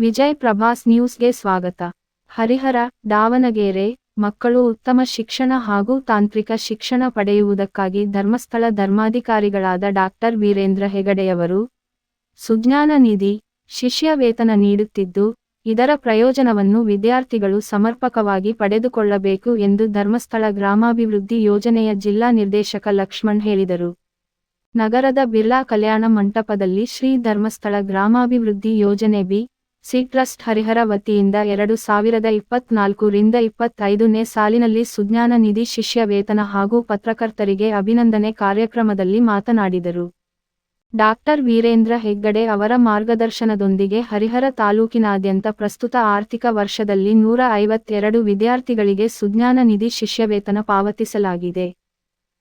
ವಿಜಯ್ ಪ್ರಭಾಸ್ ನ್ಯೂಸ್ಗೆ ಸ್ವಾಗತ. ಹರಿಹರ, ದಾವಣಗೆರೆ ಮಕ್ಕಳು ಉತ್ತಮ ಶಿಕ್ಷಣ ಹಾಗೂ ತಾಂತ್ರಿಕ ಶಿಕ್ಷಣ ಪಡೆಯುವುದಕ್ಕಾಗಿ ಧರ್ಮಸ್ಥಳ ಧರ್ಮಾಧಿಕಾರಿಗಳಾದ ಡಾಕ್ಟರ್ ವೀರೇಂದ್ರ ಹೆಗಡೆಯವರು ಸುಜ್ಞಾನ ನಿಧಿ ಶಿಷ್ಯ ವೇತನ ನೀಡುತ್ತಿದ್ದು, ಇದರ ಪ್ರಯೋಜನವನ್ನು ವಿದ್ಯಾರ್ಥಿಗಳು ಸಮರ್ಪಕವಾಗಿ ಪಡೆದುಕೊಳ್ಳಬೇಕು ಎಂದು ಧರ್ಮಸ್ಥಳ ಗ್ರಾಮಾಭಿವೃದ್ಧಿ ಯೋಜನೆಯ ಜಿಲ್ಲಾ ನಿರ್ದೇಶಕ ಲಕ್ಷ್ಮಣ್ ಹೇಳಿದರು. ನಗರದ ಬಿರ್ಲಾ ಕಲ್ಯಾಣ ಮಂಟಪದಲ್ಲಿ ಶ್ರೀ ಧರ್ಮಸ್ಥಳ ಗ್ರಾಮಾಭಿವೃದ್ಧಿ ಯೋಜನೆ ಬಿ.ಸಿ ಟ್ರಸ್ಟ್ ಹರಿಹರ ವತಿಯಿಂದ 2024-25ನೇ ಸಾಲಿನಲ್ಲಿ ಸುಜ್ಞಾನ ನಿಧಿ ಶಿಷ್ಯ ವೇತನ ಹಾಗೂ ಪತ್ರಕರ್ತರಿಗೆ ಅಭಿನಂದನೆ ಕಾರ್ಯಕ್ರಮದಲ್ಲಿ ಮಾತನಾಡಿದರು. ಡಾಕ್ಟರ್ ವೀರೇಂದ್ರ ಹೆಗ್ಗಡೆ ಅವರ ಮಾರ್ಗದರ್ಶನದೊಂದಿಗೆ ಹರಿಹರ ತಾಲೂಕಿನಾದ್ಯಂತ ಪ್ರಸ್ತುತ ಆರ್ಥಿಕ ವರ್ಷದಲ್ಲಿ 152 ವಿದ್ಯಾರ್ಥಿಗಳಿಗೆ ಸುಜ್ಞಾನ ನಿಧಿ ಶಿಷ್ಯವೇತನ ಪಾವತಿಸಲಾಗಿದೆ.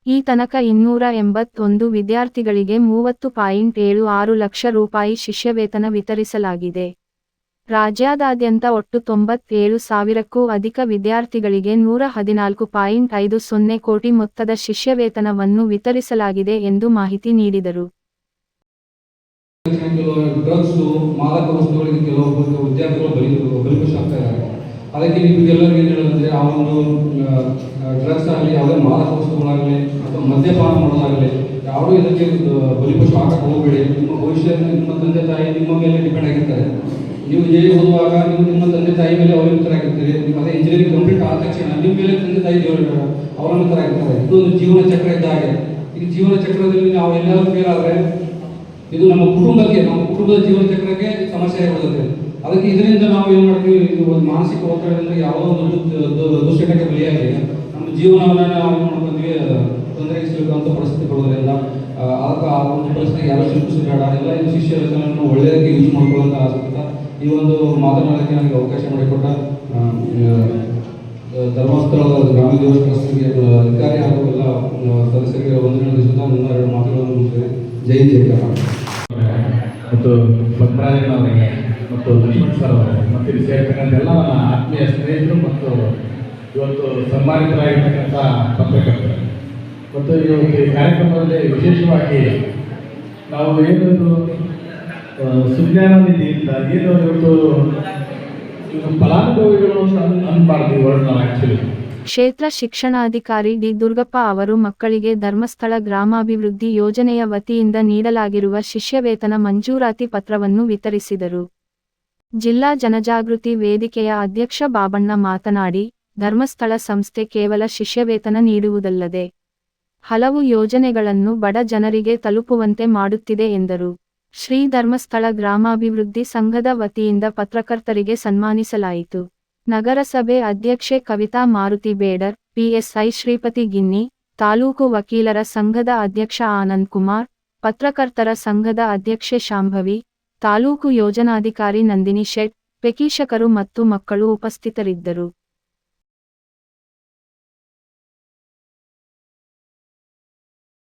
ಈ ತನಕ 281 ವಿದ್ಯಾರ್ಥಿಗಳಿಗೆ 30.76 ಲಕ್ಷ ರೂಪಾಯಿ ಶಿಷ್ಯವೇತನ ವಿತರಿಸಲಾಗಿದೆ. ರಾಜ್ಯಾದ್ಯಂತ ಒಟ್ಟು 97,000ಕ್ಕೂ ಅಧಿಕ ವಿದ್ಯಾರ್ಥಿಗಳಿಗೆ 114.50 ಕೋಟಿ ಮೊತ್ತದ ಶಿಷ್ಯವೇತನವನ್ನು ವಿತರಿಸಲಾಗಿದೆ ಎಂದು ಮಾಹಿತಿ ನೀಡಿದರು. ಡ್ರಗ್ಸ್ ಮಾದಕ ವಸ್ತುಗಳಿಗೆ ಕೆಲವು ವಿದ್ಯಾರ್ಥಿಗಳು ಬಲಿಪಶುವಾಗ್ತಾರೆ. ಅದಕ್ಕೆ ನಿಮಗೆಲ್ಲರಿಗೂ ಏನು ಹೇಳೋದಂದರೆ, ಆ ಒಂದು ಡ್ರಗ್ಸ್ ಆಗಲಿ, ಯಾವುದೇ ಮಾದಕ ವಸ್ತುಗಳಾಗಲಿ ಅಥವಾ ಮದ್ಯಪಾನ ಮಾಡೋದಾಗಲಿ, ಯಾವುದೂ ಇದಕ್ಕೆ ಬಲಿಪಶು ಹಾಕಕ್ಕೆ ಹೋಗಬೇಡಿ. ನಿಮ್ಮ ಭವಿಷ್ಯ ನಿಮ್ಮ ತಂದೆ ತಾಯಿ ನಿಮ್ಮ ಮೇಲೆ ಡಿಪೆಂಡ್ ಆಗಿರ್ತಾರೆ. ನೀವು ಜೈಲಿಗೆ ಓದುವಾಗ ನೀವು ನಿಮ್ಮ ತಂದೆ ತಾಯಿ ಮೇಲೆ ಅವಲಂಬಿತರಾಗಿರ್ತೀರಿ. ಅದೇ ಇಂಜಿನಿಯರಿಂಗ್ ಕಂಪ್ಲೀಟ್ ಆದ ತಕ್ಷಣ ನಿಮ್ಮ ಮೇಲೆ ತಂದೆ ತಾಯಿ ಅವಲಂಬಿತರಾಗಿರ್ತಾರೆ. ಇದೊಂದು ಜೀವನ ಚಕ್ರ ಇದ್ದ ಹಾಗೆ. ಈ ಜೀವನ ಚಕ್ರದಲ್ಲಿ ನಾವು ಎಲ್ಲರೂ ಫೇಲ್ ಆದರೆ ಇದು ನಮ್ಮ ಕುಟುಂಬದ ಜೀವನ ಚಕ್ರಕ್ಕೆ ಸಮಸ್ಯೆ ಆಗಿಬಿಡುತ್ತೆ. ಅದಕ್ಕೆ ಇದರಿಂದ ನಾವು ಏನು ಮಾಡ್ತೀವಿ, ಇದು ಒಂದು ಮಾನಸಿಕ ಒತ್ತಡದಿಂದ ಯಾವುದೋ ಒಂದು ದುಶ್ಚಟಕ್ಕೆ ಬಲಿಯಾಗಿ ನಮ್ಮ ಜೀವನವನ್ನು ನಾವು ಏನು ಮಾಡ್ಕೊಂಡ್ವಿ ತೊಂದರೆಗಿಸಬೇಕಂತ ಪರಿಸ್ಥಿತಿ ಬರೋದ್ರಿಂದ ಅದಕ್ಕೆ ಆ ಒಂದು ಪರಿಸ್ಥಿತಿಗೆ ಯಾರು ಶಿಲ್ಪಿಸಬೇಡ. ಎಲ್ಲ ಇದು ಶಿಷ್ಯ ವೇತನವನ್ನು ಒಳ್ಳೆಯದಕ್ಕೆ ಯೂಸ್ ಮಾಡ್ಕೊಳ್ಳೋಂಥ ಆಸಕ್ತ ಈ ಒಂದು ಮಾತನಾಡೋಕ್ಕೆ ನನಗೆ ಅವಕಾಶ ಮಾಡಿಕೊಟ್ಟ ಧರ್ಮಸ್ಥಳದ ಗ್ರಾಮೀಣ ಟ್ರಸ್ಟ್ಗೆ ಅಧಿಕಾರಿ ಹಾಗೂ ಎಲ್ಲ ಸದಸ್ಯರಿಗೆ ವಂದನೆ ತಿಳಿಸುತ್ತಾ ನನ್ನ 2 ಮಾತುಗಳನ್ನು ಮುಗಿಸಿದೆ. ಜೈ ಜಯಕಾರ. ಮತ್ತು ಪದ್ಮರಾಜನವರಿಗೆ ಮತ್ತು ಲಕ್ಷ್ಮಣ್ ಸರ್ ಅವರಿಗೆ ಮತ್ತು ಇಲ್ಲಿ ಸೇರ್ತಕ್ಕಂಥ ಎಲ್ಲ ನನ್ನ ಆತ್ಮೀಯ ಸ್ನೇಹಿತರು ಮತ್ತು ಇವತ್ತು ಸನ್ಮಾನಿತರಾಗಿರ್ತಕ್ಕಂಥ ಪತ್ರಕರ್ತರು ಮತ್ತು ಇವತ್ತು ಈ ಕಾರ್ಯಕ್ರಮದಲ್ಲಿ ವಿಶೇಷವಾಗಿ ನಾವು ಏನೊಂದು ಸುಜ್ಞಾನ ನಿಧಿಯಿಂದ ಏನು ಇವತ್ತು ಫಲಾನುಭವಿಗಳು ಅನ್ಬಾರ್ದು ವರ್ಡ್ ನಾವು ಆ್ಯಕ್ಚುಲಿ. ಕ್ಷೇತ್ರ ಶಿಕ್ಷಣಾಧಿಕಾರಿ ಡಿ. ದುರ್ಗಪ್ಪ ಅವರು ಮಕ್ಕಳಿಗೆ ಧರ್ಮಸ್ಥಳ ಗ್ರಾಮಾಭಿವೃದ್ಧಿ ಯೋಜನೆಯ ವತಿಯಿಂದ ನೀಡಲಾಗಿರುವ ಶಿಷ್ಯವೇತನ ಮಂಜೂರಾತಿ ಪತ್ರವನ್ನು ವಿತರಿಸಿದರು. ಜಿಲ್ಲಾ ಜನಜಾಗೃತಿ ವೇದಿಕೆಯ ಅಧ್ಯಕ್ಷ ಬಾಬಣ್ಣ ಮಾತನಾಡಿ, ಧರ್ಮಸ್ಥಳ ಸಂಸ್ಥೆ ಕೇವಲ ಶಿಷ್ಯವೇತನ ನೀಡುವುದಲ್ಲದೆ ಹಲವು ಯೋಜನೆಗಳನ್ನು ಬಡ ಜನರಿಗೆ ತಲುಪುವಂತೆ ಮಾಡುತ್ತಿದೆ ಎಂದರು. ಶ್ರೀ ಧರ್ಮಸ್ಥಳ ಗ್ರಾಮಾಭಿವೃದ್ಧಿ ಸಂಘದ ವತಿಯಿಂದ ಪತ್ರಕರ್ತರಿಗೆ ಸನ್ಮಾನಿಸಲಾಯಿತು. ನಗರಸಭೆ ಅಧ್ಯಕ್ಷೆ ಕವಿತಾ ಮಾರುತಿ ಬೇಡರ್, ಪಿಎಸ್ಐ ಶ್ರೀಪತಿ ಗಿನ್ನಿ, ತಾಲೂಕು ವಕೀಲರ ಸಂಘದ ಅಧ್ಯಕ್ಷ ಆನಂದ್ ಕುಮಾರ್, ಪತ್ರಕರ್ತರ ಸಂಘದ ಅಧ್ಯಕ್ಷೆ ಶಾಂಭವಿ, ತಾಲೂಕು ಯೋಜನಾಧಿಕಾರಿ ನಂದಿನಿ ಶೆಟ್, ಪೆಕೀಶಕರು ಮತ್ತು ಮಕ್ಕಳು ಉಪಸ್ಥಿತರಿದ್ದರು.